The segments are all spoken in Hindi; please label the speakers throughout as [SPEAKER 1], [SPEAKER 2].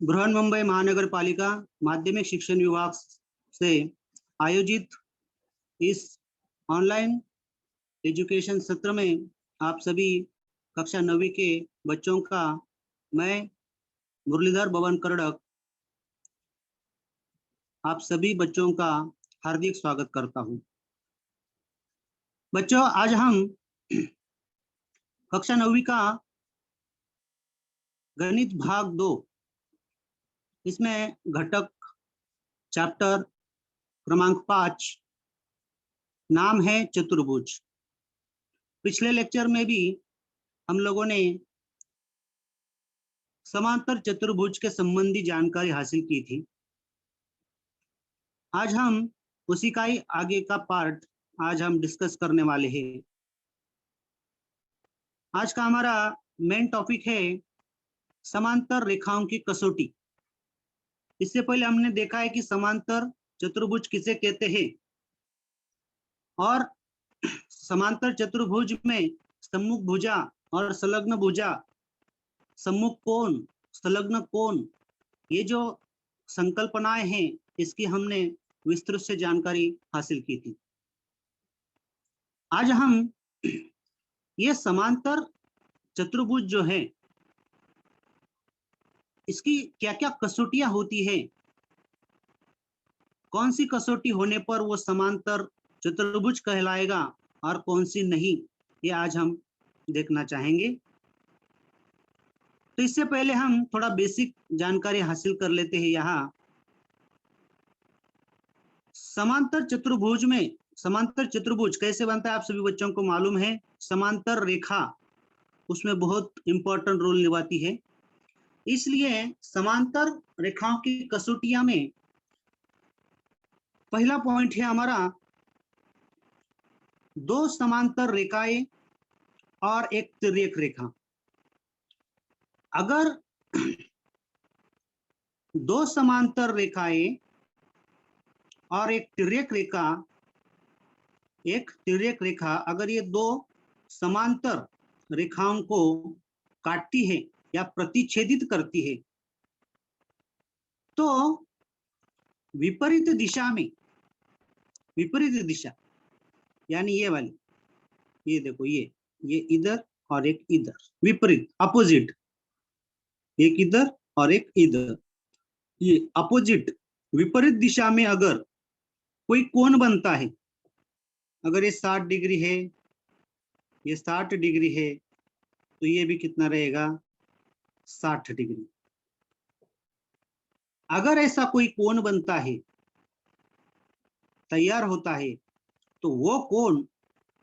[SPEAKER 1] बृहन्मुंबई महानगर पालिका माध्यमिक शिक्षण विभाग से आयोजित इस ऑनलाइन एजुकेशन सत्र में आप सभी कक्षा 9वीं के बच्चों का मैं मुरलीधर बबन करड़क आप सभी बच्चों का हार्दिक स्वागत करता हूं। बच्चों, आज हम कक्षा 9वीं का गणित भाग 2, इसमें घटक चैप्टर क्रमांक 5 नाम है चतुर्भुज। पिछले लेक्चर में भी हम लोगों ने समांतर चतुर्भुज के संबंधी जानकारी हासिल की थी। आज हम उसी का ही आगे का पार्ट आज हम डिस्कस करने वाले हैं। आज का हमारा मेन टॉपिक है समांतर रेखाओं की कसौटी। इससे पहले हमने देखा है कि समांतर चतुर्भुज किसे कहते हैं और समांतर चतुर्भुज में सम्मुख भुजा और संलग्न भुजा, सम्मुख कोण, संलग्न कोण, ये जो संकल्पनाएं हैं इसकी हमने विस्तृत से जानकारी हासिल की थी। आज हम ये समांतर चतुर्भुज जो है इसकी क्या क्या कसौटियां होती है, कौन सी कसौटी होने पर वो समांतर चतुर्भुज कहलाएगा और कौन सी नहीं, ये आज हम देखना चाहेंगे। तो इससे पहले हम थोड़ा बेसिक जानकारी हासिल कर लेते हैं। यहाँ समांतर चतुर्भुज कैसे बनता है आप सभी बच्चों को मालूम है। समांतर रेखा उसमें बहुत इंपॉर्टेंट रोल निभाती है, इसलिए समांतर रेखाओं की कसौटियां में पहला पॉइंट है हमारा दो समांतर रेखाएं और एक तिर्यक रेखा। अगर दो समांतर रेखाएं और एक तिर्यक रेखा अगर ये दो समांतर रेखाओं को काटती है या प्रतिच्छेदित करती है तो विपरीत दिशा यानी ये वाली, ये देखो, ये इधर और एक इधर, विपरीत, अपोजिट, एक इधर और एक इधर, ये अपोजिट विपरीत दिशा में अगर कोई कोण बनता है, अगर ये 60 डिग्री है, ये 60 डिग्री है, तो ये भी कितना रहेगा, 60 डिग्री। अगर ऐसा कोई कोण बनता है, तैयार होता है, तो वो कोण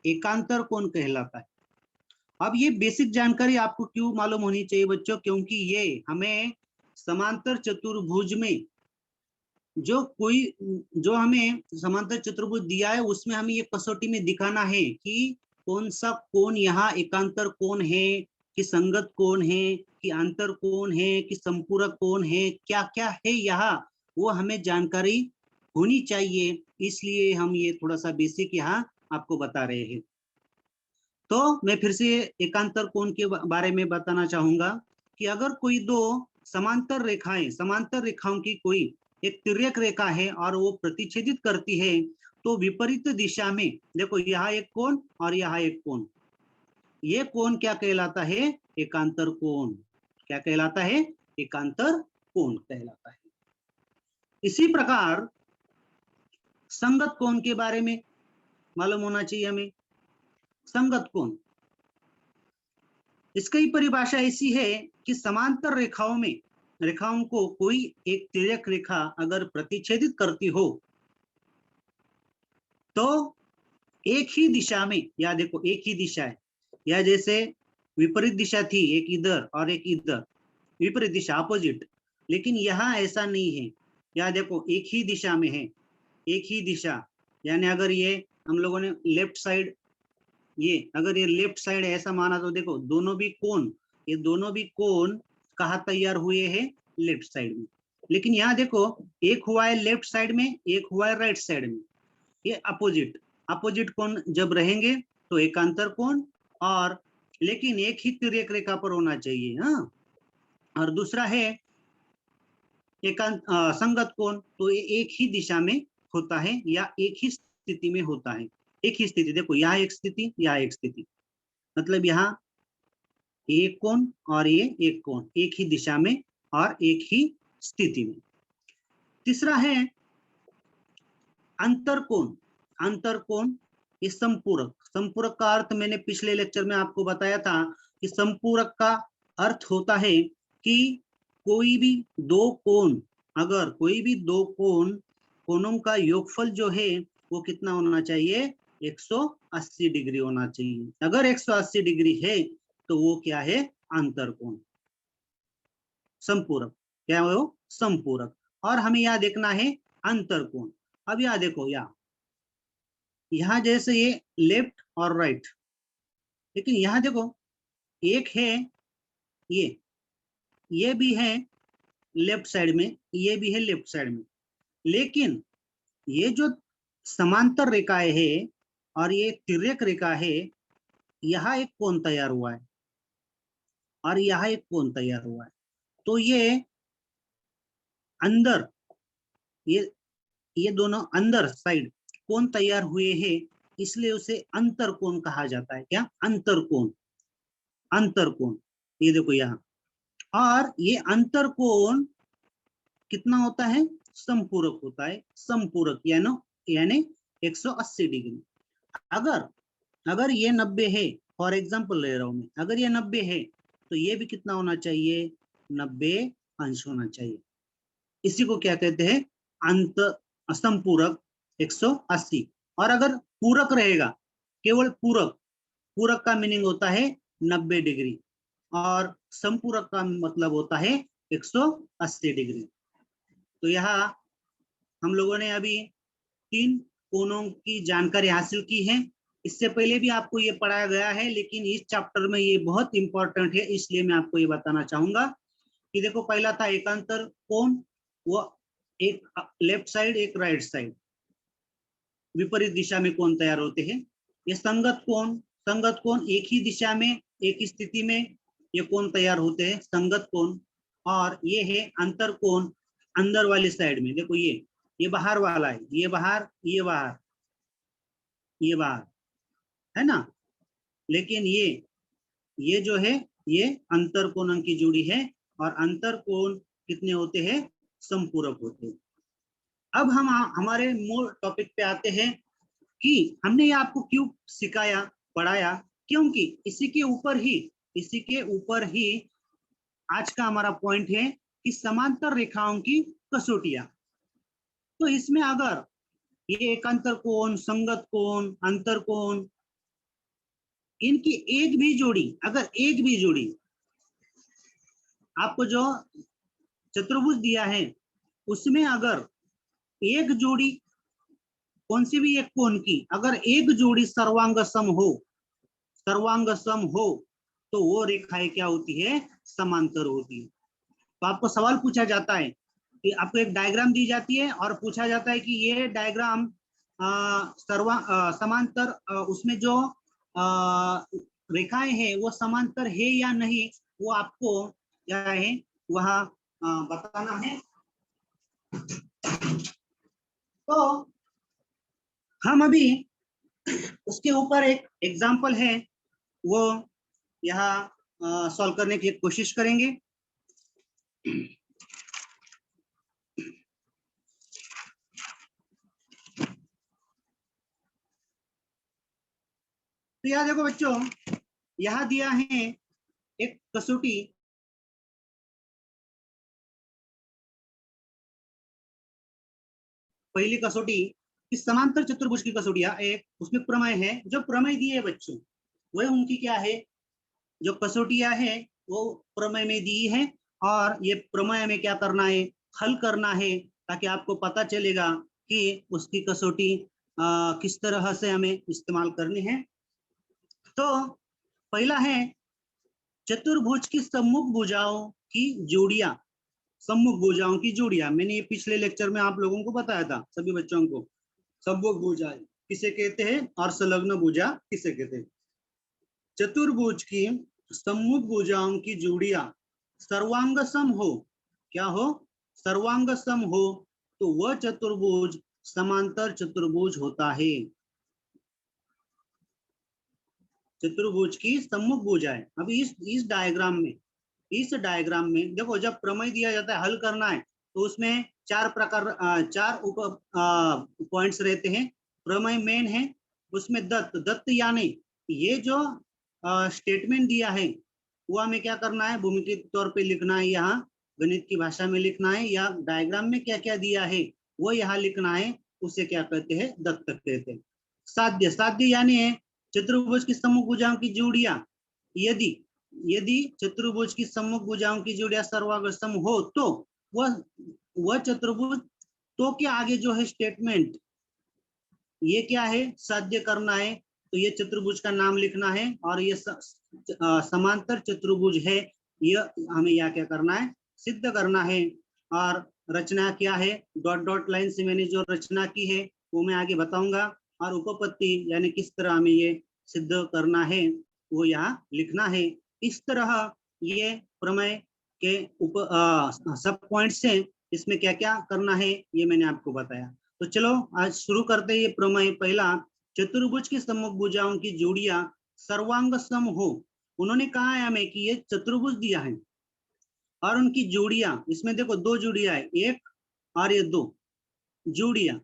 [SPEAKER 1] एकांतर कोण कहलाता है। अब ये बेसिक जानकारी आपको क्यों मालूम होनी चाहिए बच्चों, क्योंकि ये हमें समांतर चतुर्भुज में जो हमें समांतर चतुर्भुज दिया है उसमें हमें ये कसौटी में दिखाना है कि कौन सा कोण यहाँ एकांतर कोण है कि संगत कोण है कि अंतर कोण है कि संपूरक कोण है, क्या क्या है यहाँ वो हमें जानकारी होनी चाहिए। इसलिए हम ये थोड़ा सा बेसिक यहाँ आपको बता रहे हैं। तो मैं फिर से एकांतर कोण के बारे में बताना चाहूंगा कि अगर कोई दो समांतर रेखाओं की कोई एक तिर्यक रेखा है और वो प्रतिच्छेदित करती है तो विपरीत दिशा में, देखो यहाँ एक कोण और यहाँ एक कोण, ये कोण क्या कहलाता है, एकांतर कोण। क्या कहलाता है, एकांतर कोण कहलाता है। इसी प्रकार संगत कोण के बारे में मालूम होना चाहिए हमें। संगत कोण, इसकी परिभाषा ऐसी है कि समांतर रेखाओं को कोई एक तिर्यक रेखा अगर प्रतिच्छेदित करती हो तो एक ही दिशा में, या देखो एक ही दिशा है, या जैसे विपरीत दिशा थी, एक इधर और एक इधर, विपरीत दिशा, अपोजिट, लेकिन यहाँ ऐसा नहीं है। या देखो एक ही दिशा में है, एक ही दिशा, यानी अगर ये हम लोगों ने लेफ्ट साइड, अगर ये लेफ्ट साइड ऐसा माना तो देखो ये दोनों भी कोण कहाँ तैयार हुए हैं, लेफ्ट साइड में। लेकिन यहाँ देखो एक हुआ है लेफ्ट साइड में, एक हुआ है राइट साइड में, ये अपोजिट कोण जब रहेंगे तो एकांतर कोण, और लेकिन एक ही तिर्यक रेखा पर होना चाहिए। हाँ, और दूसरा है संगत कोण, तो ये एक ही दिशा में होता है या एक ही स्थिति में होता है। एक ही स्थिति, देखो यहाँ एक स्थिति, यहाँ एक स्थिति, मतलब यहाँ एक कोण और ये एक कोण, एक ही दिशा में और एक ही स्थिति में। तीसरा है अंतर कोण। अंतर कोण ये संपूरक। संपूरक का अर्थ मैंने पिछले लेक्चर में आपको बताया था कि संपूरक का अर्थ होता है कि कोई भी दो कोण, अगर कोई भी दो कोणों का योगफल जो है वो कितना होना चाहिए, 180 डिग्री होना चाहिए। अगर 180 डिग्री है तो वो क्या है, अंतर कोण। संपूरक क्या है वो, संपूरक। और हमें यहाँ देखना है अंतर कोण। अब यहाँ देखो, यहाँ जैसे ये लेफ्ट और राइट, लेकिन यहाँ देखो एक है ये भी है लेफ्ट साइड में, ये भी है लेफ्ट साइड में, लेकिन ये जो समांतर रेखाएं है और ये तिर्यक रेखा है, यहाँ एक कोण तैयार हुआ है और यहाँ एक कोण तैयार हुआ है। तो ये अंदर, ये दोनों अंदर साइड कोण तैयार हुए हैं, इसलिए उसे अंतर कोण कहा जाता है। क्या, अंतर कोण। अंतर कोण ये देखो यहाँ, और ये अंतर कोण कितना होता है, संपूरक होता है। संपूरक यानी 180 डिग्री। अगर ये 90 है, फॉर एग्जांपल ले रहा हूं मैं, अगर ये 90 है तो ये भी कितना होना चाहिए, 90 अंश होना चाहिए। इसी को क्या कहते हैं, संपूरक 180। और अगर पूरक रहेगा, केवल पूरक का मीनिंग होता है 90 डिग्री और संपूरक का मतलब होता है 180 डिग्री। तो यहाँ हम लोगों ने अभी 3 कोणों की जानकारी हासिल की है। इससे पहले भी आपको ये पढ़ाया गया है, लेकिन इस चैप्टर में ये बहुत इंपॉर्टेंट है, इसलिए मैं आपको ये बताना चाहूंगा कि देखो, पहला था एकांतर कोण, वो एक लेफ्ट साइड एक राइट साइड, विपरीत दिशा में कोण तैयार होते हैं। ये संगत कोण एक ही दिशा में एक ही स्थिति में ये कोण तैयार होते हैं, संगत कोण। और ये है अंतर कोण, अंदर वाली साइड में, देखो ये बाहर वाला है, ये बाहर ये बाहर ये बाहर है ना, लेकिन ये जो है ये अंतर कोणों की जोड़ी है और अंतर कोण कितने होते हैं, संपूरक होते हैं। अब हम हमारे मूल टॉपिक पे आते हैं कि हमने ये आपको क्यों सिखाया, पढ़ाया, क्योंकि इसी के ऊपर ही आज का हमारा पॉइंट है कि समांतर रेखाओं की कसौटियां। तो इसमें अगर ये एकांतर कोण, संगत कोण, अंतर कोण, इनकी अगर एक भी जोड़ी आपको जो चतुर्भुज दिया है उसमें अगर एक जोड़ी, कौन सी भी एक कोण की अगर एक जोड़ी सर्वांग सम हो तो वो रेखाएं क्या होती है, समांतर होती है। तो आपको सवाल पूछा जाता है कि आपको एक डायग्राम दी जाती है और पूछा जाता है कि ये डायग्राम समांतर, उसमें जो रेखाएं हैं वो समांतर है या नहीं, वो आपको क्या है वह बताना है। तो हम अभी उसके ऊपर एक एग्जाम्पल है वो यहाँ सॉल्व करने की कोशिश करेंगे। तो यहाँ देखो बच्चों, यहाँ दिया है एक कसौटी, पहली कसौटी इस समांतर चतुर्भुज की कसौटियां एक, उसमें प्रमेय है, जो प्रमेय दिए है बच्चों वह उनकी क्या है, जो कसौटियां है वो प्रमेय में दी है। और ये प्रमेय में क्या करना है, हल करना है, ताकि आपको पता चलेगा कि उसकी कसौटी किस तरह से हमें इस्तेमाल करनी है। तो पहला है चतुर्भुज की सम्मुख भुजाओं की जोड़ियां। सम्मुख भुजाओं की जोड़ियां मैंने ये पिछले लेक्चर में आप लोगों को बताया था सभी बच्चों को। सम्मुख भुजा किसे कहते हैं और संलग्न भुजा किसे कहते हैं। चतुर्भुज की सम्मुख भुजाओं की जोड़ियां सर्वांग सम हो, क्या हो, सर्वांग सम हो तो वह चतुर्भुज समांतर चतुर्भुज होता है। चतुर्भुज की सम्मुख भुजा है। अभी इस डायग्राम में देखो, जब प्रमेय दिया जाता है, हल करना है, तो उसमें चार उप पॉइंट्स रहते हैं। प्रमेय मेन है, उसमें दत्त यानी ये जो स्टेटमेंट दिया है वो हमें क्या करना है, भूमिति के तौर पे लिखना है, यहाँ गणित की भाषा में लिखना है, या डायग्राम में क्या क्या दिया है वो यहाँ लिखना है। उसे क्या कहते हैं, दत्त कहते हैं। साध्य, साध्य यानी है चतुर्भुज की सम्मुख भुजाओं की जोड़ियां। यदि यदि चतुर्भुज की सम्मुख भुजाओं की जोड़ियां सर्वाग्र हो तो वह चतुर्भुज, तो के आगे जो है स्टेटमेंट, ये क्या है, साध्य करना है, तो ये चतुर्भुज का नाम लिखना है, और ये समांतर चतुर्भुज है, यह हमें यहाँ क्या करना है, सिद्ध करना है। और रचना क्या है, डॉट डॉट लाइन से मैंने जो रचना की है वो मैं आगे बताऊंगा। और उपपत्ति यानी किस तरह हमें ये सिद्ध करना है वो यहाँ लिखना है। इस तरह ये प्रमेय के सब पॉइंट्स हैं, इसमें क्या क्या करना है ये मैंने आपको बताया। तो चलो आज शुरू करते हैं ये प्रमेय। पहला, चतुर्भुज की सम्मुख भुजाओं की जोड़ियां सर्वांग सम हो। उन्होंने कहा है हमें कि ये चतुर्भुज दिया है और उनकी जोड़ियां, इसमें देखो दो जोड़ियां है, एक और ये दो जोड़ियां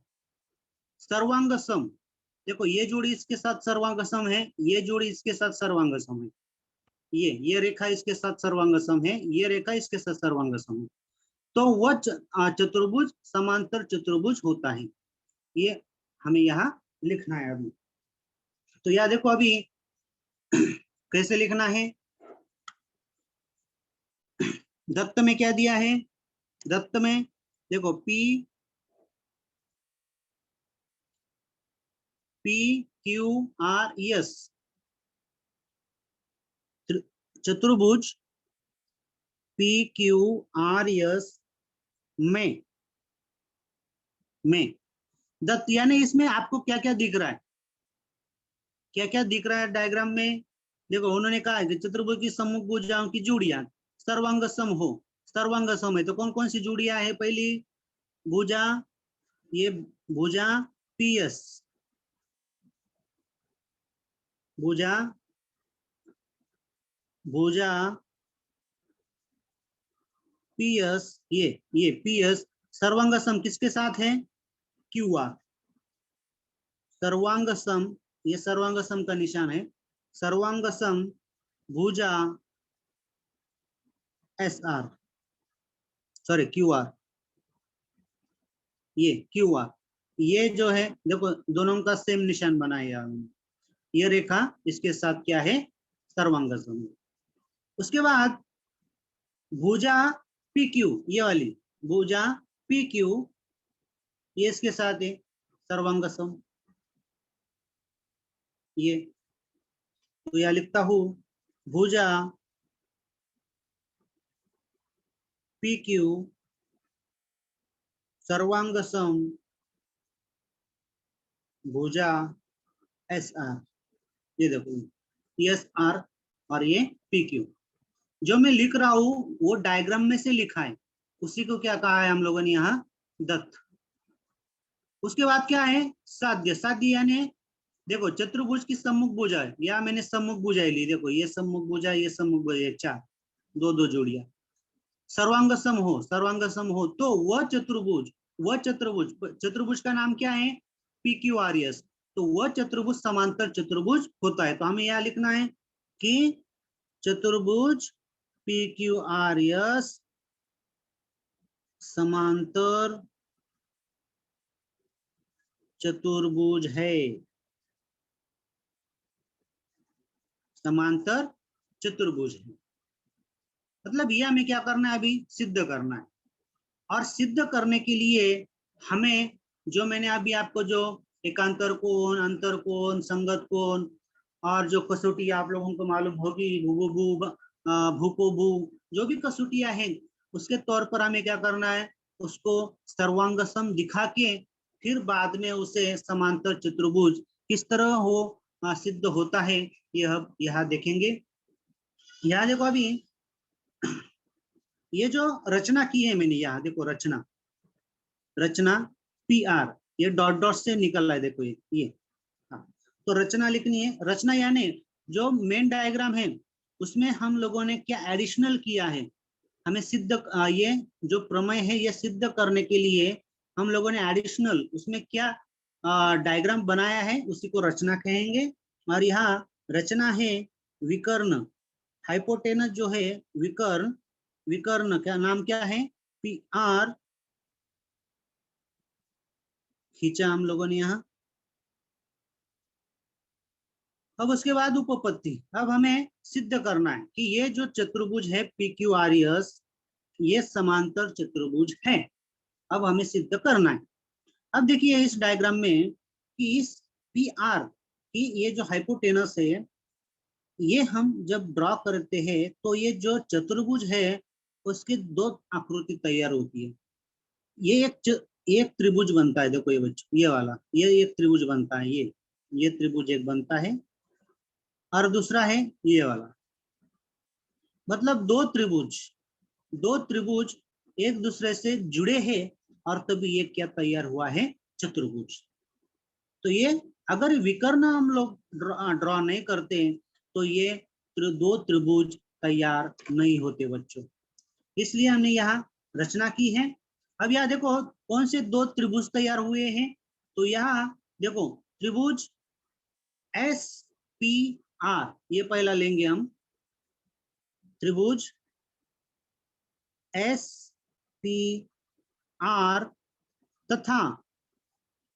[SPEAKER 1] सर्वांग सम। देखो ये जोड़ी इसके साथ सर्वांग सम है, ये जोड़ी इसके साथ सर्वांग सम है, ये रेखा इसके साथ सर्वांग सम है, ये रेखा इसके साथ सर्वांग सम है, तो वह चतुर्भुज समांतर चतुर्भुज होता है। ये हमें यहाँ लिखना है अभी। तो यह देखो अभी कैसे लिखना है। दत्त में क्या दिया है, दत्त में देखो PQRS चतुर्भुज PQRS में दत्त यानी इसमें आपको क्या क्या दिख रहा है, क्या क्या दिख रहा है डायग्राम में। देखो उन्होंने कहा है कि चतुर्भुज की सम्मुख भुजाओं की जोड़ियां सर्वांग सम हो। सर्वांग सम है तो कौन कौन सी जोड़ियां है, पहली भुजा, ये भुजा PS, भुजा भुजा PS, ये PS सर्वांग सम किसके साथ है, QR। सर्वांग सम, ये सर्वांग सम का निशान है, सर्वांग सम भुजा SR, सॉरी QR, ये QR, ये जो है देखो दोनों का सेम निशान बनाया, ये रेखा इसके साथ क्या है, सर्वांग सम। उसके बाद भुजा PQ, ये वाली भुजा PQ, ये इसके साथ है सर्वांग सम। ये तो यह लिखता हूं, भुजा PQ सर्वांग सम भुजा SR। ये देखो SR और ये PQ, जो मैं लिख रहा हूं वो डायग्राम में से लिखा है, उसी को क्या कहा है हम लोगों ने यहाँ, दत्त। उसके बाद क्या है, साध्य। साध्य यानी देखो चतुर्भुज की सम्मुख भुजा है, या मैंने सम्मुख भुजा ली, देखो ये सम्मुख भुजा, ये सम्मुख भुजा, चार, दो दो जोड़ियां सर्वांग सम हो, सर्वांग सम हो तो वह चतुर्भुज, चतुर्भुज का नाम क्या है, PQRS, तो वह चतुर्भुज समांतर चतुर्भुज होता है। तो हमें यह लिखना है कि चतुर्भुज PQRS समांतर चतुर्भुज है, समांतर चतुर्भुज है। मतलब ये हमें क्या करना है, अभी सिद्ध करना है। और सिद्ध करने के लिए हमें, जो मैंने अभी आपको जो एकांतर कोण, अंतर कोण, संगत कोण और जो कसौटी आप लोगों को मालूम होगी, भूपोभू, जो भी कसौटियां हैं, उसके तौर पर हमें क्या करना है, उसको सर्वांग सम दिखा के फिर बाद में उसे समांतर चतुर्भुज किस तरह हो सिद्ध होता है, यह देखेंगे। यहाँ देखो अभी ये जो रचना की है मैंने, यहाँ देखो रचना, रचना PR, ये डॉट डॉट से निकल रहा है, देखो ये हाँ। तो रचना लिखनी है। रचना यानी जो मेन डायग्राम है उसमें हम लोगों ने क्या एडिशनल किया है, हमें ये जो प्रमेय है ये सिद्ध करने के लिए हम लोगों ने एडिशनल उसमें क्या डायग्राम बनाया है, उसी को रचना कहेंगे। और यहाँ रचना है विकर्ण, हाइपोटेनस जो है विकर्ण, विकर्ण क्या नाम क्या है, PR खींचा हम लोगों ने यहाँ। अब उसके बाद उपपत्ति, अब हमें सिद्ध करना है कि ये जो चतुर्भुज है PQRS ये समांतर चतुर्भुज है। अब हमें सिद्ध करना है। अब देखिए इस डायग्राम में कि इस PR की ये जो हाइपोटेनस है ये हम जब ड्रॉ करते हैं तो ये जो चतुर्भुज है उसकी दो आकृति तैयार होती है। ये एक त्रिभुज बनता है, देखो ये बच्चों ये वाला, ये एक त्रिभुज बनता है, ये त्रिभुज एक बनता है और दूसरा है ये वाला। मतलब दो त्रिभुज एक दूसरे से जुड़े हैं और तभी ये क्या तैयार हुआ है, चतुर्भुज। तो ये अगर विकर्ण हम लोग ड्रॉ नहीं करते तो ये दो त्रिभुज तैयार नहीं होते बच्चों, इसलिए हमने यहाँ रचना की है। अब यहाँ देखो कौन से दो त्रिभुज तैयार हुए हैं, तो यहाँ देखो त्रिभुज SPR ये पहला लेंगे हम, त्रिभुज SPR तथा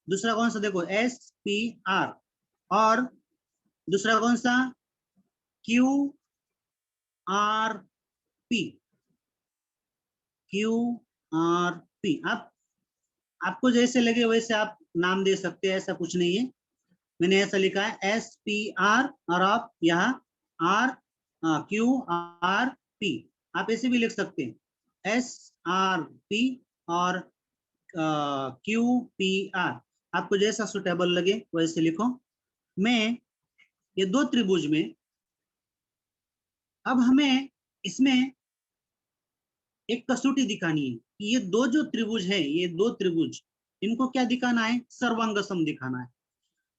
[SPEAKER 1] दूसरा कौन सा, देखो SPR और दूसरा कौन सा QRP, QRP। आप आपको जैसे लगे वैसे आप नाम दे सकते हैं, ऐसा कुछ नहीं है। मैंने ऐसा लिखा है SPR और आप यहाँ QRP, आप ऐसे भी लिख सकते हैं SRP और QPR, आपको जैसा सुटेबल लगे वैसे लिखो। मैं ये दो त्रिभुज में अब हमें इसमें एक कसौटी दिखानी है कि ये दो जो त्रिभुज है, ये दो त्रिभुज इनको क्या दिखाना है, सर्वांगसम दिखाना है।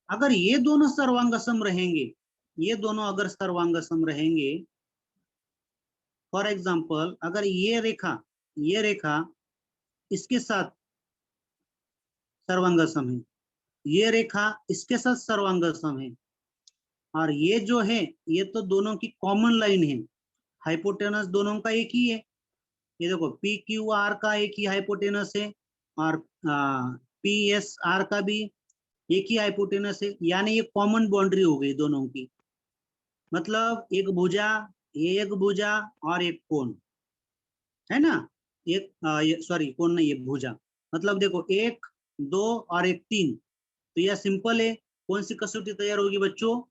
[SPEAKER 1] अगर ये दोनों सर्वांगसम रहेंगे, ये दोनों अगर सर्वांगसम रहेंगे, फॉर एग्जाम्पल अगर ये रेखा इसके साथ सर्वांगसम है, ये रेखा इसके साथ सर्वांगसम है, और ये जो है ये तो दोनों की कॉमन लाइन है, हाइपोटेनस दोनों का एक ही है। ये देखो PQR का एक ही हाइपोटेनस है और PSR का भी एक ही हाइपोटेनस है, यानी ये कॉमन बाउंड्री हो गई दोनों की। मतलब एक भुजा और एक कोण है ना, एक सॉरी कोण नहीं, ये भुजा। मतलब देखो 1 2 और 1 3, तो यह सिंपल है। कौन सी कसौटी तैयार होगी बच्चों,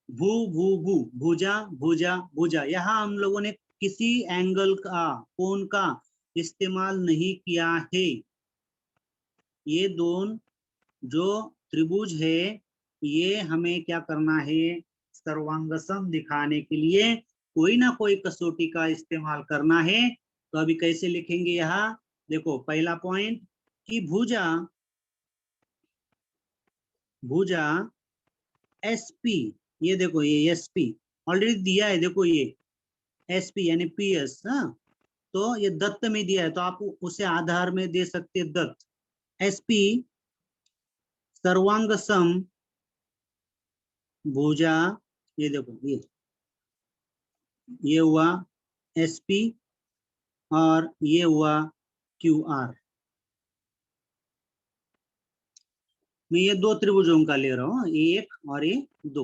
[SPEAKER 1] भू भू भू, भुजा भुजा भुजा। यहाँ हम लोगों ने किसी एंगल का, कोण का इस्तेमाल नहीं किया है। ये दोनों जो त्रिभुज है ये हमें क्या करना है, सर्वांगसम दिखाने के लिए कोई ना कोई कसौटी का इस्तेमाल करना है। तो अभी कैसे लिखेंगे यहाँ, देखो पहला पॉइंट कि भुजा SP, ये देखो ये SP ऑलरेडी दिया है, देखो ये SP यानी PS, हाँ तो ये दत्त में दिया है तो आप उसे आधार में दे सकते हैं दत्त। SP सर्वांगसम भुजा, ये देखो ये हुआ SP और ये हुआ QR। मैं ये दो त्रिभुजों का ले रहा हूँ, एक और ये दो।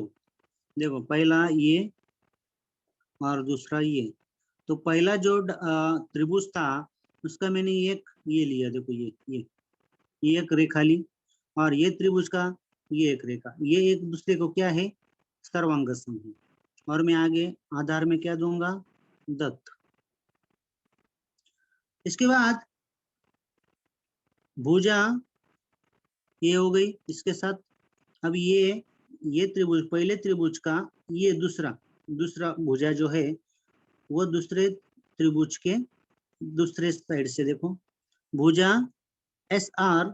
[SPEAKER 1] देखो पहला ये और दूसरा ये। तो पहला जो त्रिभुज था उसका मैंने एक ये लिया, देखो ये एक रेखा ली, और ये त्रिभुज का ये एक रेखा, ये एक दूसरे को क्या है, सर्वांगसम है। और मैं आगे आधार में क्या दूंगा, दत्त। इसके बाद भुजा ये हो गई इसके साथ। अब ये त्रिभुज, पहले त्रिभुज का ये दूसरा भुजा जो है वो दूसरे त्रिभुज के दूसरे साइड से देखो, भुजा एस आर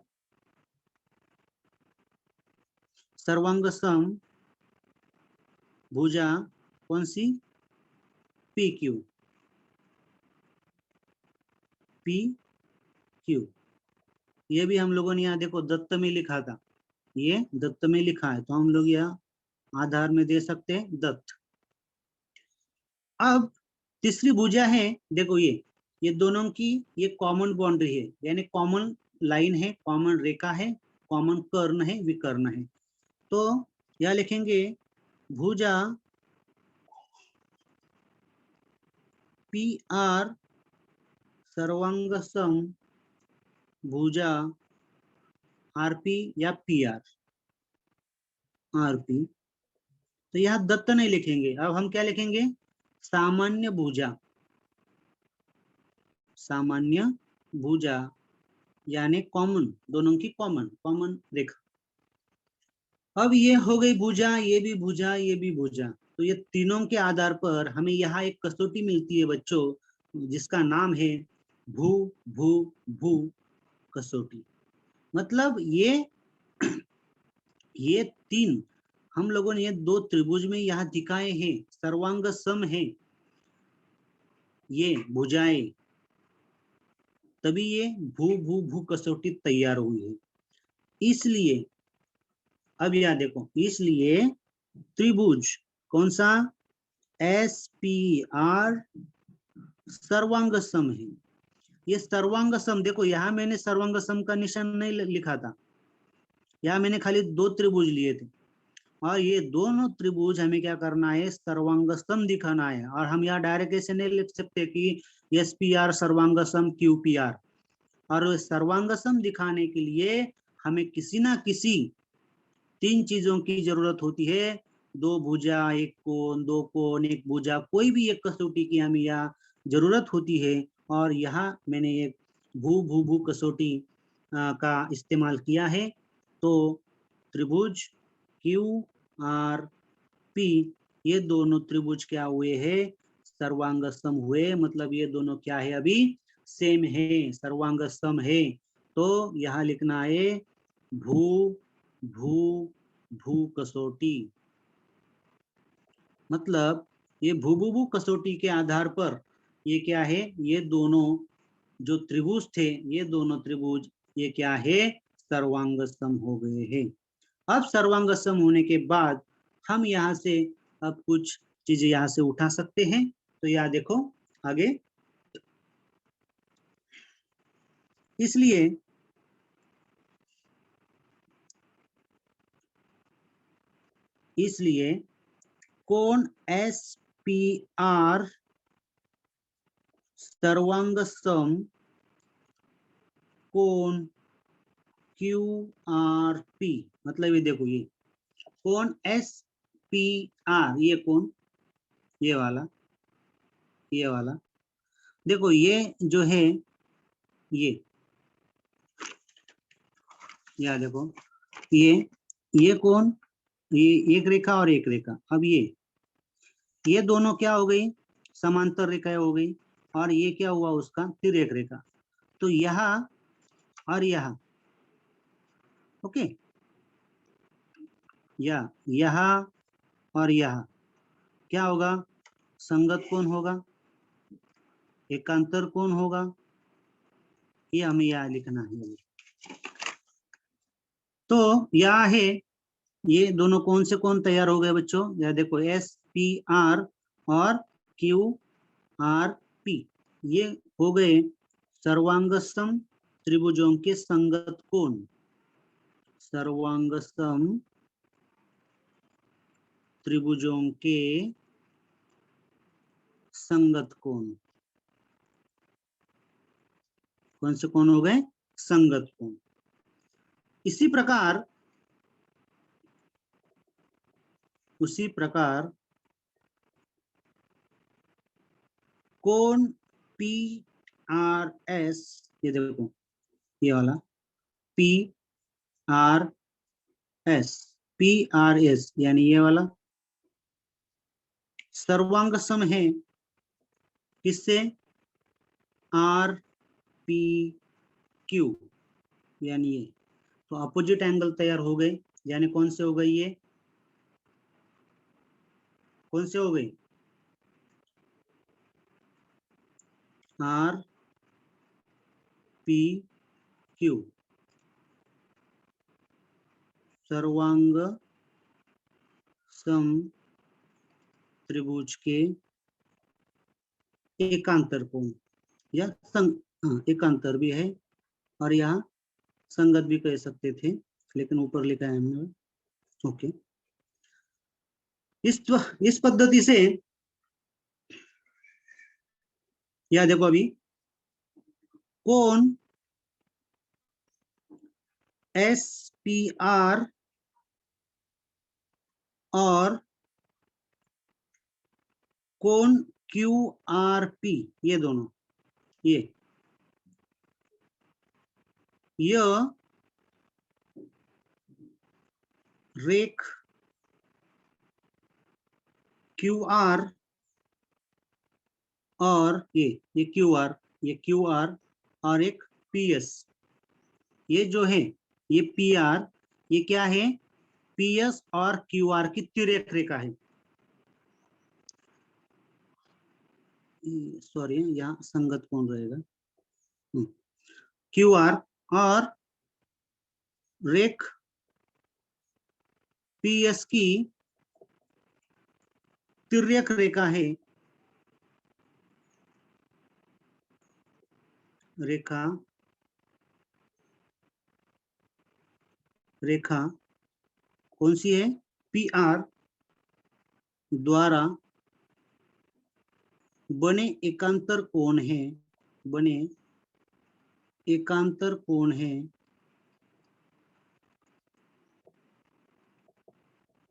[SPEAKER 1] सर्वांग सम भुजा कौन सी, पी क्यू, पी क्यू। ये भी हम लोगों ने यहाँ देखो दत्त में लिखा था, ये दत्त में लिखा है, तो हम लोग यहाँ आधार में दे सकते हैं दत्त। अब तीसरी भुजा है, देखो ये दोनों की ये कॉमन बाउंड्री है, यानी कॉमन लाइन है, कॉमन रेखा है, कॉमन कर्ण है, विकर्ण है। तो यह लिखेंगे भुजा पी आर सर्वांग सम भुजा आरपी या पी आर, आरपी। तो यहाँ दत्त नहीं लिखेंगे, अब हम क्या लिखेंगे, सामान्य भुजा, सामान्य भुजा यानी कॉमन, दोनों की कॉमन, कॉमन रेखा। अब ये हो गई भुजा, ये भी भुजा, ये भी भुजा। तो ये तीनों के आधार पर हमें यहाँ एक कसौटी मिलती है बच्चों, जिसका नाम है भू भू भू कसौटी। मतलब ये तीन हम लोगों ने ये दो त्रिभुज में यहाँ दिखाए हैं, सर्वांग सम है ये भुजाएं, तभी ये भू भू भू कसौटी तैयार हुई है। इसलिए अब यह देखो, इसलिए त्रिभुज कौन सा, एस पी आर सर्वांग सम है। ये सर्वांग सम, देखो यहाँ मैंने सर्वांग सम का निशान नहीं लिखा था, यहाँ मैंने खाली दो त्रिभुज लिए थे, और ये दोनों त्रिभुज हमें क्या करना है, सर्वांग सम दिखाना है। और हम यहाँ डायरेक्ट ऐसे नहीं लिख सकते कि एस पी आर सर्वांग सम क्यू पी आर। और सर्वांग सम दिखाने के लिए हमें किसी ना किसी तीन चीजों की जरूरत होती है, दो भुजा, एक कोण, दो कोण, एक भुजा, कोई भी एक कसौटी की हमें यहाँ जरूरत होती है। और यहाँ मैंने एक भू भू भू कसौटी का इस्तेमाल किया है। तो त्रिभुज क्यू आर पी, ये दोनों त्रिभुज क्या हुए हैं, सर्वांग सम हुए। मतलब ये दोनों क्या है, अभी सेम है, सर्वांग सम है। तो यहाँ लिखना है भू भू भू कसौटी। मतलब ये भू भू भू कसौटी के आधार पर ये क्या है, ये दोनों जो त्रिभुज थे, ये दोनों त्रिभुज ये क्या है, सर्वांग सम हो गए हैं। अब सर्वांग सम होने के बाद हम यहाँ से अब कुछ चीजें यहाँ से उठा सकते हैं। तो यहाँ देखो आगे, इसलिए कोण एस पी आर सर्वांग सम कोण क्यू आर पी। मतलब ये देखो, ये कोण एस पी आर, ये कोण, ये वाला, ये वाला, देखो ये जो है, ये या देखो ये कोण, ये एक रेखा और एक रेखा। अब ये दोनों क्या हो गई, समांतर रेखाएं हो गई। और ये क्या हुआ उसका, तिर्यक रेखा। तो यहाँ और यहाँ, ओके, यहाँ और यहाँ क्या होगा, संगत कोण होगा, एकांतर कोण होगा। ये हमें यहाँ लिखना है। तो यहाँ है, ये दोनों कौन से कोण तैयार हो गए बच्चों, यह देखो एस पी आर और क्यू आर पी, ये हो गए सर्वांगसम त्रिभुजों के संगत कोण, सर्वांगसम त्रिभुजों के संगत कोण। कौन से कोण हो गए, संगत कोण। इसी प्रकार उसी प्रकार कोण पी आर एस, ये देखो ये वाला P R S, P R S यानी ये वाला सर्वांग सम है किससे, आर पी क्यू, यानी ये तो अपोजिट एंगल तैयार हो गए। यानी कौन से हो गई, ये कौन से हो गई, आर पी क्यू, सर्वांग सम त्रिभुज के एकांतर कोण, या एकांतर भी है और यहाँ संगत भी कह सकते थे, लेकिन ऊपर लिखा है हमने। ओके, इस पद्धति से यह देखो अभी कोण एस पी आर और कोण क्यू आर पी, ये दोनों, ये रेख क्यू आर और ये क्यू आर, ये क्यू आर और एक पी एस, ये जो है ये पी आर, ये क्या है, पी एस और क्यू आर की तिर्यक रेखा है। सॉरी, यहाँ संगत कौन रहेगा, क्यू आर और रेख पी एस की तिर्यक रेखा है, रेखा रेखा कौन सी है, पी आर द्वारा बने एकांतर कोण है, बने एकांतर कोण है,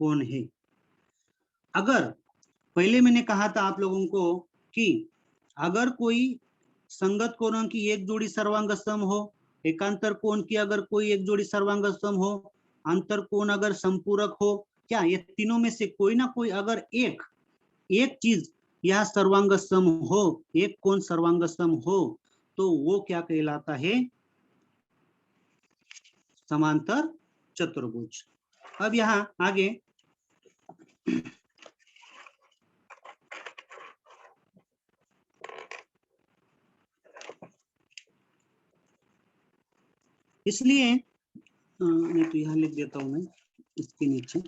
[SPEAKER 1] कोण है। अगर पहले मैंने कहा था आप लोगों को कि अगर कोई संगत कोणों की एक जोड़ी सर्वांग सम हो, एकांतर कोण की अगर कोई एक जोड़ी सर्वांग सम हो, अंतर कोण अगर संपूरक हो, क्या ये तीनों में से कोई ना कोई अगर एक एक चीज यह सर्वांग सम हो, एक कोण सर्वांग सम हो, तो वो क्या कहलाता है, समांतर चतुर्भुज। अब यहाँ आगे इसलिए मैं तो यहाँ लिख देता हूं मैं इसके नीचे,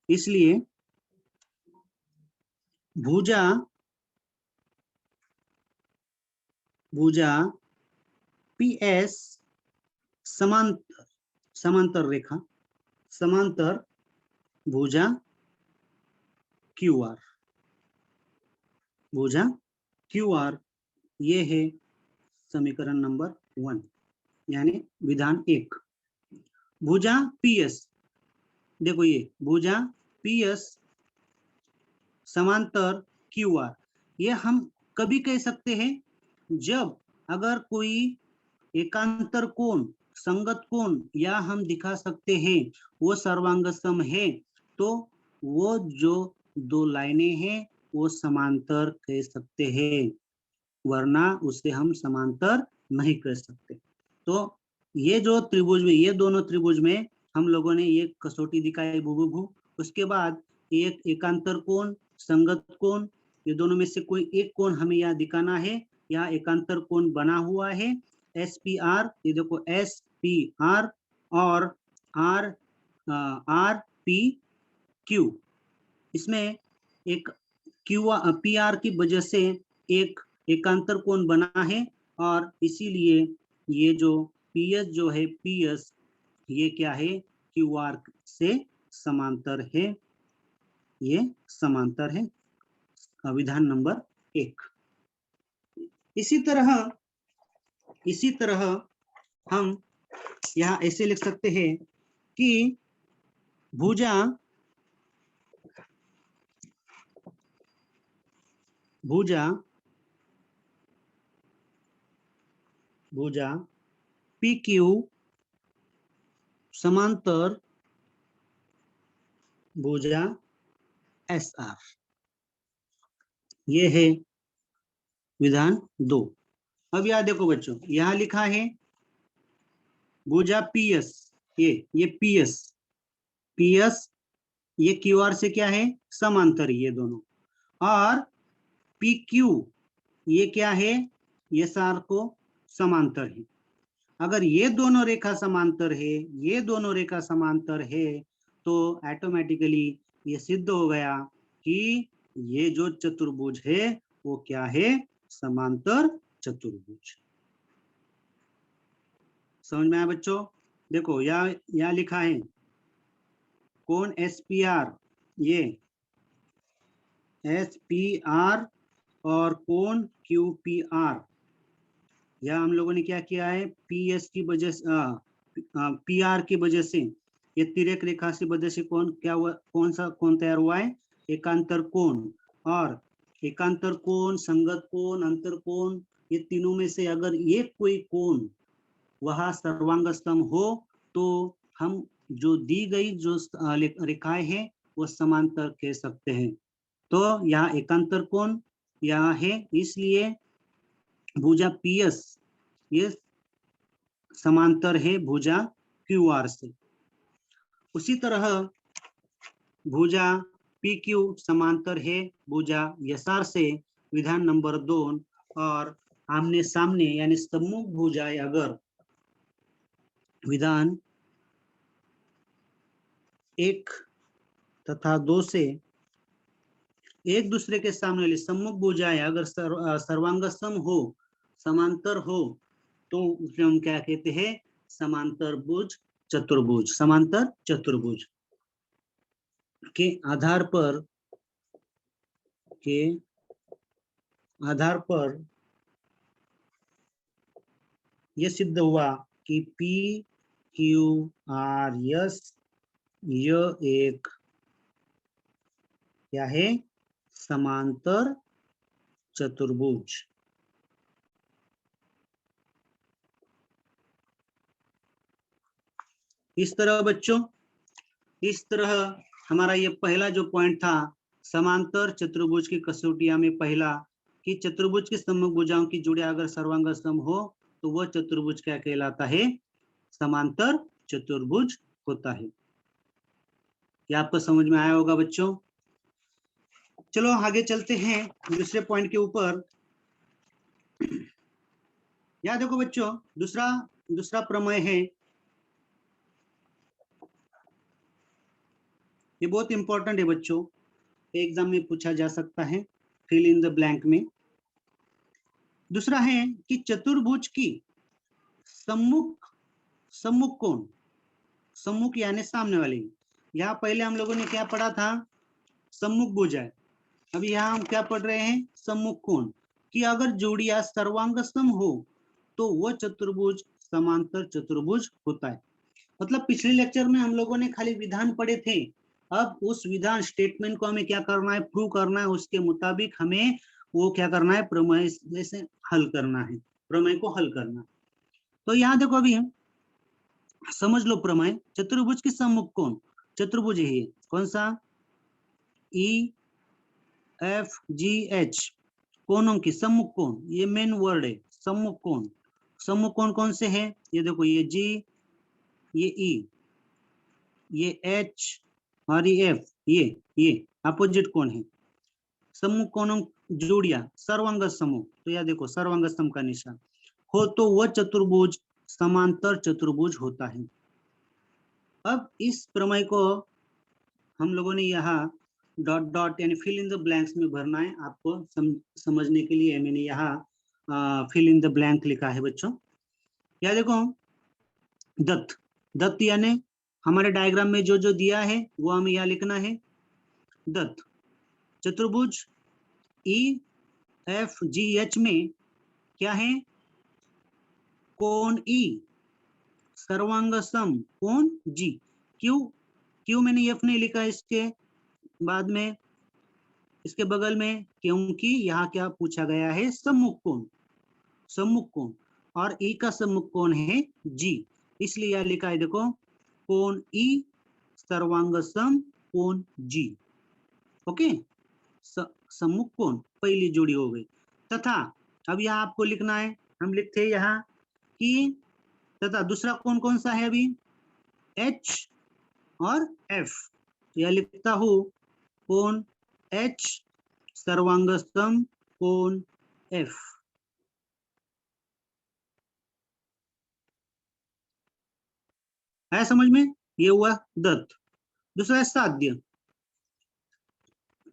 [SPEAKER 1] इसलिए भुजा भुजा पी एस समांतर, समांतर रेखा, समांतर भुजा क्यू आर, भुजा क्यू आर, ये है समीकरण नंबर 1, यानी विधान 1। भुजा पी एस, देखो ये भुजा पी एस समांतर क्यू आर, ये हम कभी कह सकते हैं जब अगर कोई एकांतर कोण, संगत कोण या हम दिखा सकते हैं वो सर्वांग सम है, तो वो जो दो लाइनें हैं वो समांतर कह सकते हैं, वरना उसे हम समांतर नहीं कह सकते। तो ये जो त्रिभुज में, ये दोनों त्रिभुज में हम लोगों ने ये कसौटी दिखाई भू, उसके बाद एक एकांतर कोण, संगत कोण, ये दोनों में से कोई एक कोण हमें यहाँ दिखाना है। यहाँ एकांतर कोण बना हुआ है एस पी आर, ये देखो एस पी आर और आर आर पी क्यू, इसमें एक क्यू पी आर की वजह से एक एकांतर कोण बना है और इसीलिए ये जो पी एस जो है, पी एस ये क्या है, क्यू आर से समांतर है, ये समांतर है, विधान नंबर 1। इसी तरह हम यहाँ ऐसे लिख सकते हैं कि भुजा भुजा भुजा पी क्यू समांतर भुजा एस आर, ये है विधान 2। अब यहाँ देखो बच्चों, यहाँ लिखा है भुजा पीएस, ये पीएस, पीएस ये क्यूआर से क्या है, समांतर ये दोनों। और पी क्यू ये क्या है, ये सार को समांतर है। अगर ये दोनों रेखा समांतर है, ये दोनों रेखा समांतर है, तो ऑटोमेटिकली ये सिद्ध हो गया कि ये जो चतुर्भुज है वो क्या है, समांतर चतुर्भुज। समझ में आया बच्चों? देखो यहाँ लिखा है कोण एसपीआर, ये एसपीआर और कोण क्यूपीआर, या हम लोगों ने क्या किया है, पीएस की वजह से पीआर की वजह से, ये तिर्यक रेखा से वजह से कौन क्या हुआ, कौन सा कोण तैयार हुआ है, एकांतर कोण। और एकांतर कोण, संगत कोण, अंतर कोण, ये तीनों में से अगर एक कोई कोण वह सर्वांग स्तंभ हो तो हम जो दी गई जो रेखाएं हैं वो समांतर कह सकते हैं। तो यहाँ एकांतर कोण यहाँ है, इसलिए भुजा पीएस ये समांतर है भुजा क्यूआर से। उसी तरह भुजा पीक्यू समांतर है भुजा एसआर से, विधान नंबर 2। और आमने सामने यानी सम्मुख भुजाएं अगर विधान 1 तथा 2 से एक दूसरे के सामने वाली सम्मुख भुजाएं अगर सर्वांग सम हो, समांतर हो, तो उसे हम क्या कहते हैं, समांतर भुज चतुर्भुज। समांतर चतुर्भुज के आधार पर यह सिद्ध हुआ कि पी क्यू आर एस यह एक क्या है, समांतर चतुर्भुज। इस तरह बच्चों, इस तरह हमारा ये पहला जो पॉइंट था समांतर चतुर्भुज की कसौटिया में, पहला कि चतुर्भुज के सम्मुख भुजाओं की जुड़े अगर सर्वांग सम हो तो वह चतुर्भुज क्या कहलाता है, समांतर चतुर्भुज होता है। क्या आपको समझ में आया होगा बच्चों? चलो आगे चलते हैं दूसरे पॉइंट के ऊपर। यह देखो बच्चों, दूसरा प्रमेय है, ये बहुत इंपॉर्टेंट है बच्चों, एग्जाम में पूछा जा सकता है, फिल इन द ब्लैंक में। दूसरा है कि चतुर्भुज की सम्मुख कोण, सम्मुख यानी सामने वाली, यहाँ पहले हम लोगों ने क्या पढ़ा था, सम्मुख भुजाएं। अभी यहाँ हम क्या पढ़ रहे हैं, सम्मुख कोण, कि अगर जोड़ियां सर्वांग सम हो तो वह चतुर्भुज समांतर चतुर्भुज होता है। मतलब पिछले लेक्चर में हम लोगों ने खाली विधान पढ़े थे, अब उस विधान स्टेटमेंट को हमें क्या करना है, प्रूव करना है, उसके मुताबिक हमें वो क्या करना है, प्रमेय जैसे हल करना है, प्रमेय को हल करना। तो यहाँ देखो अभी समझ लो प्रमेय, चतुर्भुज की सम्मुख कोण, चतुर्भुज है कौन सा, ई एफ जी एच, कोणों की सम्मुख कोण, ये मेन वर्ड है सम्मुख कोण। सम्मुख कोण कौन से है, ये देखो, ये जी, ये ई, ये एच और ये एफ, ये अपोजिट कोण है। सम्मुख कोणों जोड़िया सर्वांग समूह, तो यह देखो सर्वांग स्तंभ का निशान हो तो वह चतुर्भुज समांतर चतुर्भुज होता है। अब इस प्रमेय को हम लोगों ने यहाँ डॉट डॉट यानी फिल इन द ब्लैंक्स में भरना है, आपको समझने के लिए मैंने यहाँ फिल इन द ब्लैंक लिखा है बच्चों। या देखो दत्त यानी हमारे डायग्राम में जो जो दिया है वो हमें यहाँ लिखना है। दत्त चतुर्भुज ई एफ जी एच में क्या है, कोण ई सर्वांग सम कोण जी। क्यों मैंने एफ नहीं लिखा इसके बाद में, इसके बगल में, क्योंकि यहाँ क्या पूछा गया है, सम्मुख कोण और ई का सम्मुख कोण है जी, इसलिए यह लिखा है देखो, कोण ई सर्वांग सम कोण जी। ओके, सम्मुख कोण पहली जोड़ी हो गई। तथा अब यहाँ आपको लिखना है हम लिखते हैं यहाँ कि तथा दूसरा कौन कौन सा है अभी, H और F। तो यह लिखता हूं कोण H सर्वांगसम कोण F। है समझ में? ये हुआ दत्त। दूसरा है साध्य।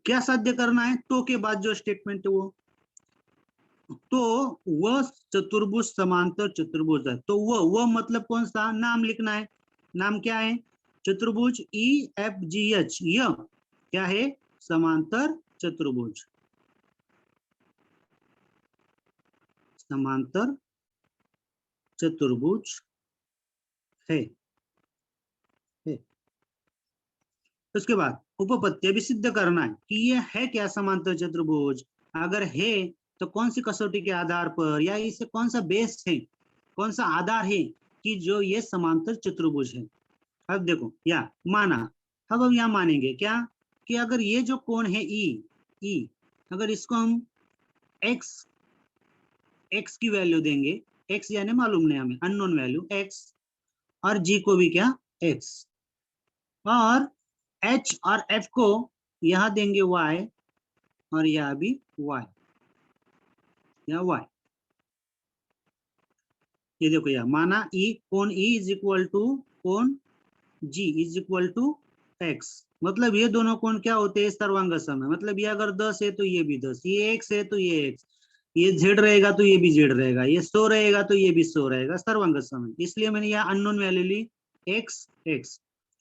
[SPEAKER 1] क्या साध्य करना है? तो के बाद जो स्टेटमेंट है वो, तो वह चतुर्भुज समांतर चतुर्भुज है। तो वह मतलब कौन सा? नाम लिखना है। नाम क्या है? चतुर्भुज EFGH। यह क्या है? समांतर चतुर्भुज। समांतर चतुर्भुज है। उसके बाद उपपत्ति भी सिद्ध करना है कि ये है क्या समांतर चतुर्भुज। अगर है तो कौन सी कसौटी के आधार पर, या इसे कौन सा बेस है, कौन सा आधार है कि जो ये समांतर चतुर्भुज है। अब देखो या माना, अब हम यहाँ मानेंगे क्या कि अगर ये जो कोण है ई, अगर इसको हम x की वैल्यू देंगे, x यानी मालूम नहीं हमें, अननोन वैल्यू x, और g को भी क्या x, और H और F को यहां देंगे y, और यह भी y, या y। ये देखो यह माना कोण E इज इक्वल टू कोण G is equal to x। मतलब ये दोनों कोण क्या होते हैं? सर्वांग सम है। मतलब ये अगर 10 है तो ये भी 10, ये x है तो ये x, ये z रहेगा तो ये भी z रहेगा, ये 100 रहेगा तो ये भी 100 रहेगा, सर्वांग सम है। इसलिए मैंने यहाँ अननोन वैल्यू ली x,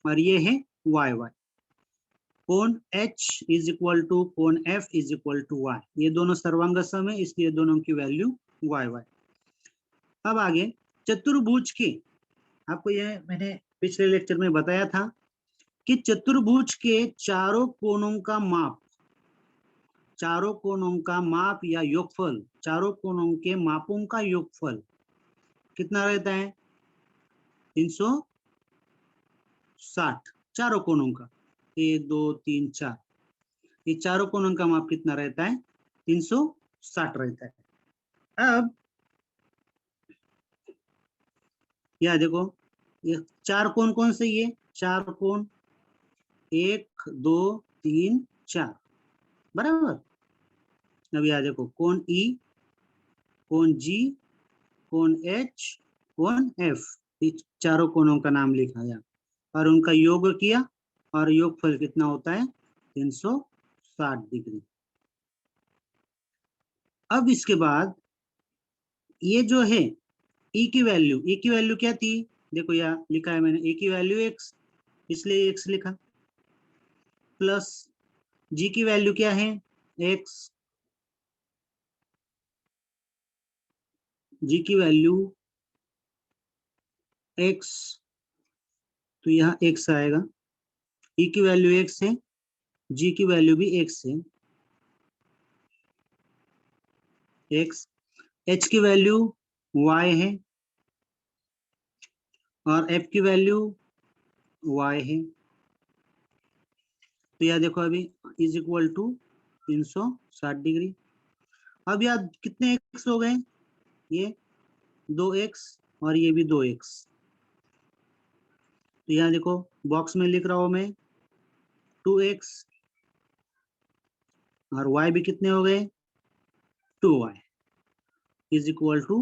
[SPEAKER 1] और ये है y। कोण H इज इक्वल टू कोण F is equal to y। ये दोनों सर्वांग सम है, इसलिए दोनों की वैल्यू y। अब आगे चतुर्भुज के, आपको यह मैंने पिछले लेक्चर में बताया था कि चतुर्भुज के चारों कोणों का माप, चारों कोणों का माप या योगफल, चारों कोणों के मापों का योगफल कितना रहता है? 360। चारों कोणों का 1 2 3 4, ये चारों कोणों का माप कितना रहता है? 360 रहता है। अब यह देखो, ये चार कोण कौन से? ये चार कोण 1 2 3 4, बराबर। अब यह देखो कोण E, कोण G, कोण H, कोण F, चारों कोणों का नाम लिखाया और उनका योग किया, और योगफल कितना होता है? 360 डिग्री। अब इसके बाद ये जो है E की वैल्यू क्या थी? देखो यहाँ लिखा है मैंने, E की वैल्यू x, इसलिए x लिखा, प्लस G की वैल्यू क्या है? x, G की वैल्यू x, तो यहाँ x आएगा। E की वैल्यू x है, G की वैल्यू भी x है, x। H की वैल्यू y है, और F की वैल्यू y है। तो यह देखो अभी इज इक्वल टू 360 डिग्री। अब यार कितने x हो गए? ये 2x, और ये भी 2x। तो यहाँ देखो बॉक्स में लिख रहा हूं मैं 2x, और y भी कितने हो गए? 2y is equal to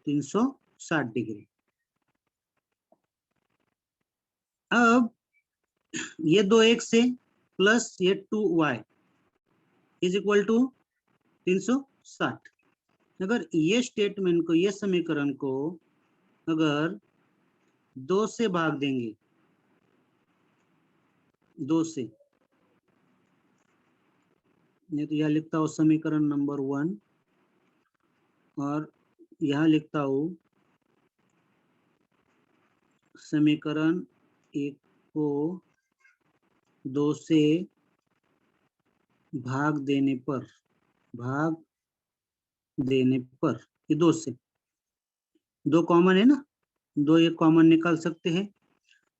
[SPEAKER 1] 360 degree. अब ये 2x है प्लस ये 2y इज इक्वल टू 360। अगर ये स्टेटमेंट को, ये समीकरण को अगर 2 से भाग देंगे, 2 से, नहीं तो यह लिखता हूँ समीकरण नंबर 1, और यहाँ लिखता हूँ समीकरण 1 को 2 से भाग देने पर, ये 2 से, 2 कॉमन है ना, 2 ये कॉमन निकाल सकते हैं,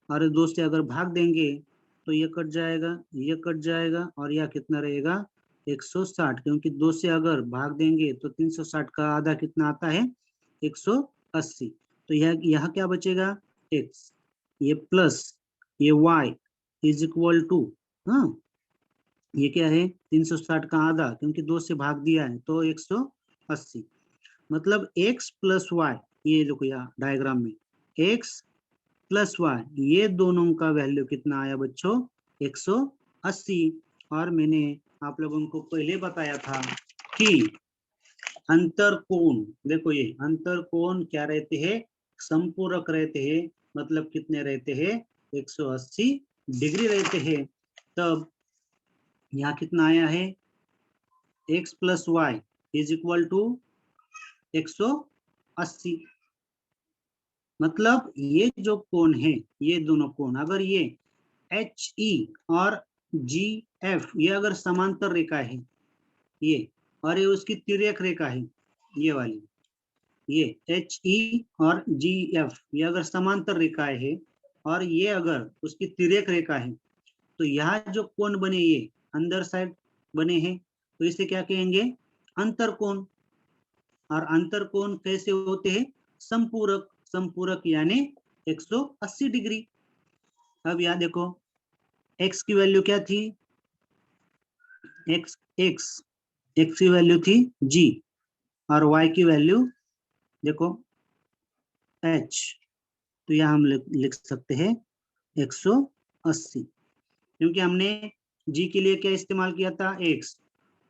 [SPEAKER 1] और 2 से अगर भाग देंगे तो ये कट जाएगा, ये कट जाएगा, और यह कितना रहेगा? 160, क्योंकि 2 से अगर भाग देंगे तो 360 का आधा कितना आता है, 180। तो यह क्या बचेगा, x, ये प्लस ये y इज इक्वल टू, हाँ ये क्या है 360 का आधा, क्योंकि 2 से भाग दिया है तो 180। मतलब x प्लस वाई, ये देखो यहाँ डायग्राम में x प्लस वाई, ये दोनों का वैल्यू कितना आया बच्चों, 180। और मैंने आप लोगों को पहले बताया था कि अंतर कोण, देखो ये अंतर कोण क्या रहते हैं, संपूरक रहते हैं। मतलब कितने रहते हैं, 180 डिग्री रहते हैं। तब यहाँ कितना आया है, x plus y is equal to 180। मतलब ये जो कोण है, ये दोनों कोण, अगर ये एच ई और जी एफ ये अगर समांतर रेखा है, ये और ये उसकी तिर्यक रेखा है, ये वाली, ये एच ई और जी एफ ये अगर समांतर रेखाएं है और ये अगर उसकी तिर्यक रेखा है, तो यहाँ जो कोण बने ये अंदर साइड बने हैं, तो इसे क्या कहेंगे, अंतर कोण। और अंतर कोण कैसे होते हैं, संपूरक, संपूरक यानी 180 डिग्री। अब यहाँ देखो x की वैल्यू क्या थी, x x x की वैल्यू थी g और y की वैल्यू देखो h। तो यहाँ हम लिख सकते हैं 180, क्योंकि हमने g के लिए क्या इस्तेमाल किया था, x,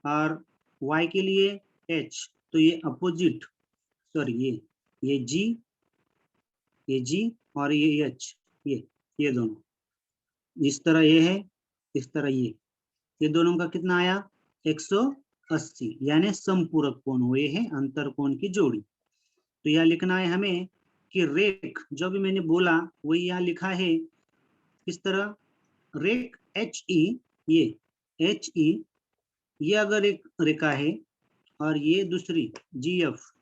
[SPEAKER 1] और y के लिए h। तो ये अपोजिट, सॉरी ये g, ये g और ये h, ये दोनों इस तरह ये है, इस तरह ये दोनों का कितना आया, 180, यानी संपूरक कोण हुए हैं अंतर कोण की जोड़ी। तो यह लिखना है हमें कि रेख, जो भी मैंने बोला वही यहाँ लिखा है इस तरह, रेख एच ई, ये एच ई ये अगर एक रेखा है और ये दूसरी जी एफ,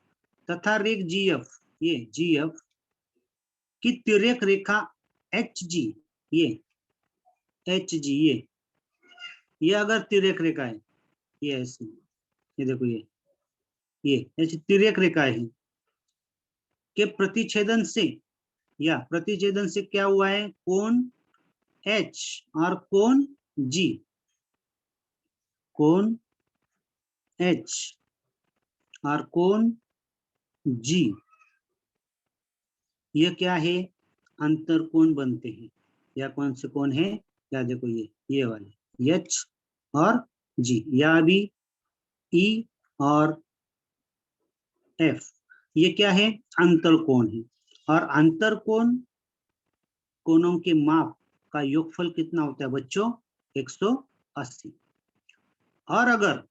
[SPEAKER 1] तथा रेख जी एफ, ये जी एफ की तिर्यक रेखा एच जी, ये एच जी, ये अगर तिर्यक रेखा है, ये ऐसी, ये देखो ये ऐसी तिर्यक रेखा है के प्रतिच्छेदन से, या प्रतिच्छेदन से क्या हुआ है, कोण H और कोण G, कोण H और कोण G ये क्या है, अंतर कोण बनते हैं। या कौन से कोण है, या देखो ये वाले H और G, या भी E और F, ये क्या है, अंतर कोण है। और अंतर कोण, कोणों के माप का योगफल कितना होता है बच्चों, 180। और अगर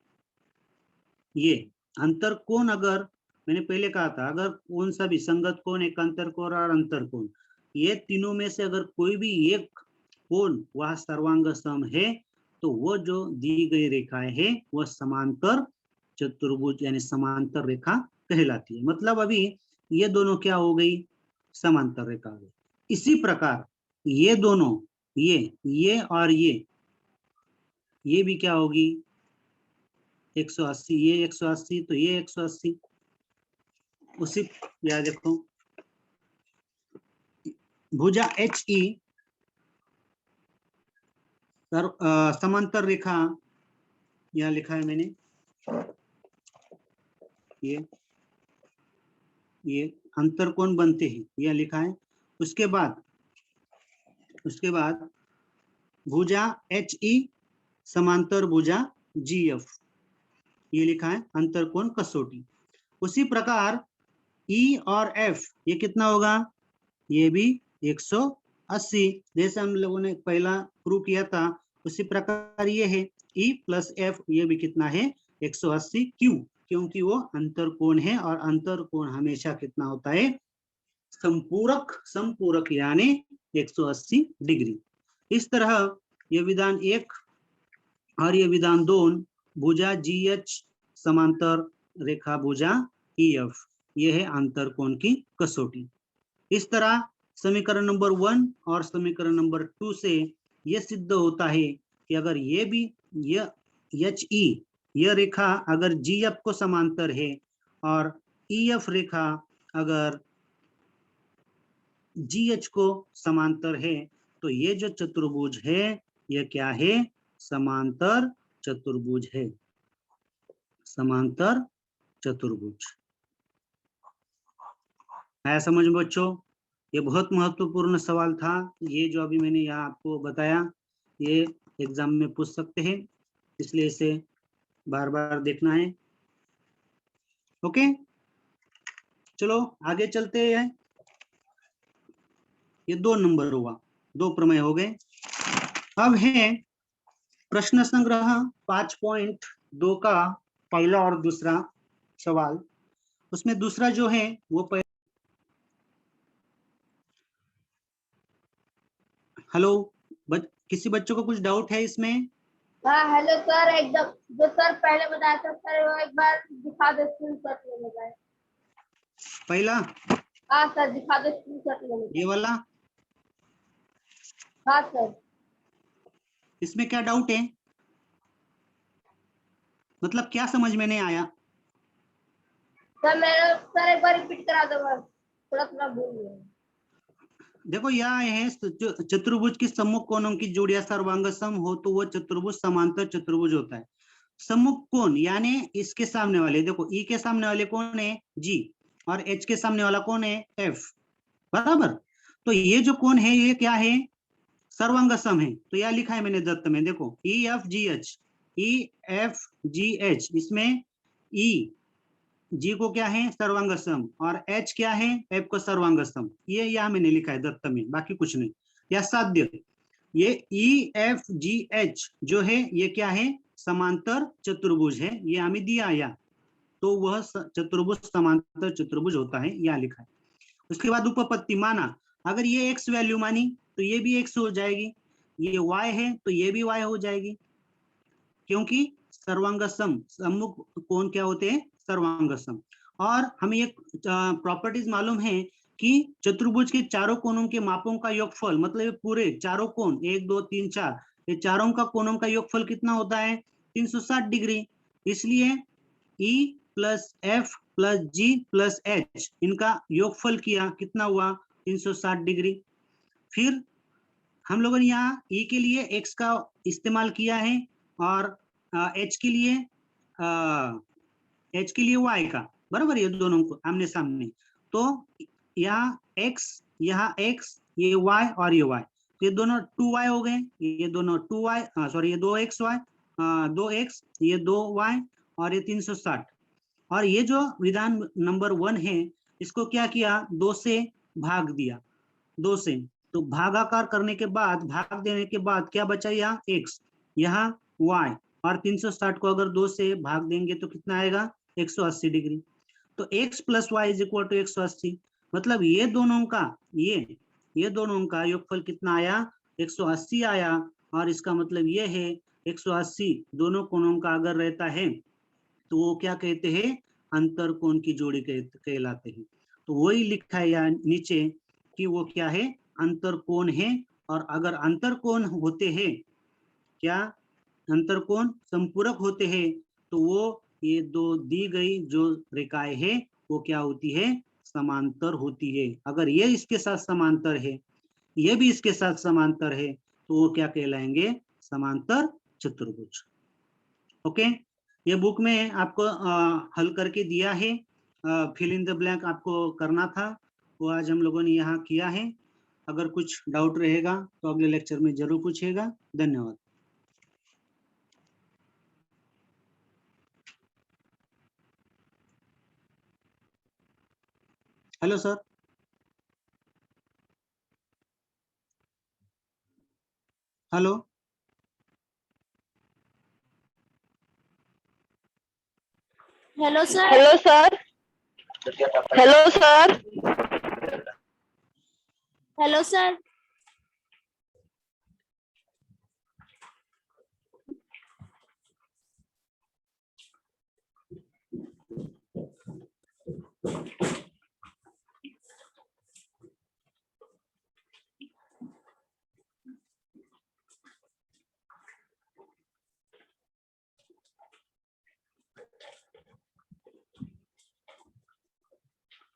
[SPEAKER 1] ये अंतर कोण, अगर मैंने पहले कहा था, अगर कौन सा भी संगत कोण, एकांतर कोण और अंतर कोण, ये तीनों में से अगर कोई भी एक कोण वह सर्वांग सम है, तो वो जो दी गई रेखाएं है वह समांतर चतुर्भुज यानी समांतर रेखा कहलाती है। मतलब अभी ये दोनों क्या हो गई, समांतर रेखा हो गई। इसी प्रकार ये दोनों, ये और ये भी क्या होगी, 180, ये 180 तो ये 180। उसी, या देखो भुजा एच ई समांतर रेखा, यहाँ लिखा है मैंने, ये अंतर कोण बनते हैं, यह लिखा है। उसके बाद भुजा एच ई समांतर भुजा जी एफ, ये लिखा है अंतर कोण कसौटी। उसी प्रकार ई और एफ ये कितना होगा, ये भी 180, जैसे हम लोगों ने पहला प्रूव किया था उसी प्रकार ये है ई प्लस एफ, ये भी कितना है 180। क्यों, क्योंकि वो अंतर कोण है और अंतर कोण हमेशा कितना होता है, संपूरक, संपूरक यानी 180 डिग्री। इस तरह ये विधान 1 और ये विधान 2 भुजा जी एच समांतर रेखा भुजा ई एफ, ये है अंतर कोण की कसौटी। इस तरह समीकरण नंबर 1 और समीकरण नंबर 2 से यह सिद्ध होता है कि अगर ये भी, ये एच ई यह रेखा अगर GF को समांतर है और EF रेखा अगर GH को समांतर है, तो ये जो चतुर्भुज है यह क्या है? समांतर चतुर्भुज है, समांतर चतुर्भुज। है समझ में बच्चों? ये बहुत महत्वपूर्ण सवाल था, ये जो अभी मैंने यहाँ आपको बताया, ये एग्जाम में पूछ सकते हैं, इसलिए इसे बार बार देखना है। ओके, चलो आगे चलते हैं। ये 2 नंबर हुआ, 2 प्रमेय हो गए। अब है प्रश्न संग्रह 5.2 का पहला और दूसरा सवाल। उसमें दूसरा जो है वो हेलो, किसी बच्चों को कुछ डाउट है इसमें?
[SPEAKER 2] हाँ हेलो सर, एकदम जो सर पहले बताया था सर, वो एक बार दिखा दो स्क्रीनशॉट लेने का।
[SPEAKER 1] पहला?
[SPEAKER 2] हाँ सर, दिखा दो स्क्रीनशॉट लेने का।
[SPEAKER 1] ये वाला?
[SPEAKER 2] हाँ सर।
[SPEAKER 1] इसमें क्या डाउट है? मतलब क्या समझ में नहीं आया?
[SPEAKER 2] सर मेरा सर एक बार रिपीट करा दो, बस थोड़ा थोड़ा भूल गया।
[SPEAKER 1] देखो यह है चतुर्भुज की सम्मुख कोणों की जोड़ियां सर्वांग सम हो तो वो चतुर्भुज समांतर चतुर्भुज होता है। सम्मुख कोण यानी इसके सामने वाले, देखो ई के सामने वाले कौन है? जी, और एच के सामने वाला कौन है? एफ, बराबर। तो ये जो कोण है ये क्या है? सर्वांग सम है। तो यह लिखा है मैंने दत्त में, देखो E F G H, E F G H, इसमें ई जी को क्या है? सर्वांग सम, और एच क्या है? एफ को सर्वांग सम। ये यहाँ मैंने लिखा है दत्त में, बाकी कुछ नहीं। या साध्य, ये ई एफ जी एच जो है ये क्या है? समांतर चतुर्भुज है, ये हमें दिया या, तो वह चतुर्भुज समांतर चतुर्भुज होता है, यह लिखा है। उसके बाद उपपत्ति माना, अगर ये एक्स वैल्यू मानी तो ये भी एक्स हो जाएगी, ये वाई है तो ये भी वाई हो जाएगी, क्योंकि सर्वांगसम सम्मुख कोण क्या होते हैं? सर्वांगसम। और हमें एक प्रॉपर्टीज मालूम है कि चतुर्भुज के चारों कोणों के मापों का योगफल, मतलब पूरे चारों कोण 1 2 3 4, ये चारों का कोणों का योगफल कितना होता है? 360 डिग्री। इसलिए E प्लस एफ प्लस जी प्लस एच, इनका योगफल किया, कितना हुआ? 360 डिग्री। फिर हम लोगों ने यहाँ E के लिए x का इस्तेमाल किया है और h के लिए y का, बराबर, ये दोनों को आमने सामने। तो यहाँ x, ये y और ये y, ये दोनों 2y हो गए, ये दोनों 2y, सॉरी ये 2xy, 2x, ये 2y और ये 360। और ये जो विधान नंबर 1 है, इसको क्या किया? 2 से भाग दिया, 2 से। तो भागाकार करने के बाद, भाग देने के बाद क्या बचा? यहाँ x, यहाँ y, और 360 को अगर 2 से भाग देंगे तो कितना आएगा? 180 डिग्री। तो x plus y is equal to 180, मतलब ये दोनों का, ये दोनों का योगफल कितना आया? 180 आया। और इसका मतलब ये है 180 दोनों कोणों का अगर रहता है तो वो क्या कहते हैं? अंतर कोण की जोड़ी कहलाते हैं। तो वही लिखा है यहाँ नीचे कि वो क्या है? अंतर कोण है। और अगर अंतर कोण होते हैं, क्या अंतर कोण संपूरक होते हैं, तो वो ये दो दी गई जो रेखाएं है वो क्या होती है? समांतर होती है। अगर ये इसके साथ समांतर है, ये भी इसके साथ समांतर है, तो वो क्या कहलाएंगे? समांतर चतुर्भुज। ओके, ये बुक में आपको हल करके दिया है, फिल इन द ब्लैंक आपको करना था, वो आज हम लोगों ने यहाँ किया है। अगर कुछ डाउट रहेगा तो अगले लेक्चर में जरूर पूछिएगा। धन्यवाद। Hello sir. Hello.
[SPEAKER 2] Hello sir.
[SPEAKER 3] Hello sir. Hello sir.
[SPEAKER 2] Hello sir.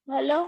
[SPEAKER 2] Hello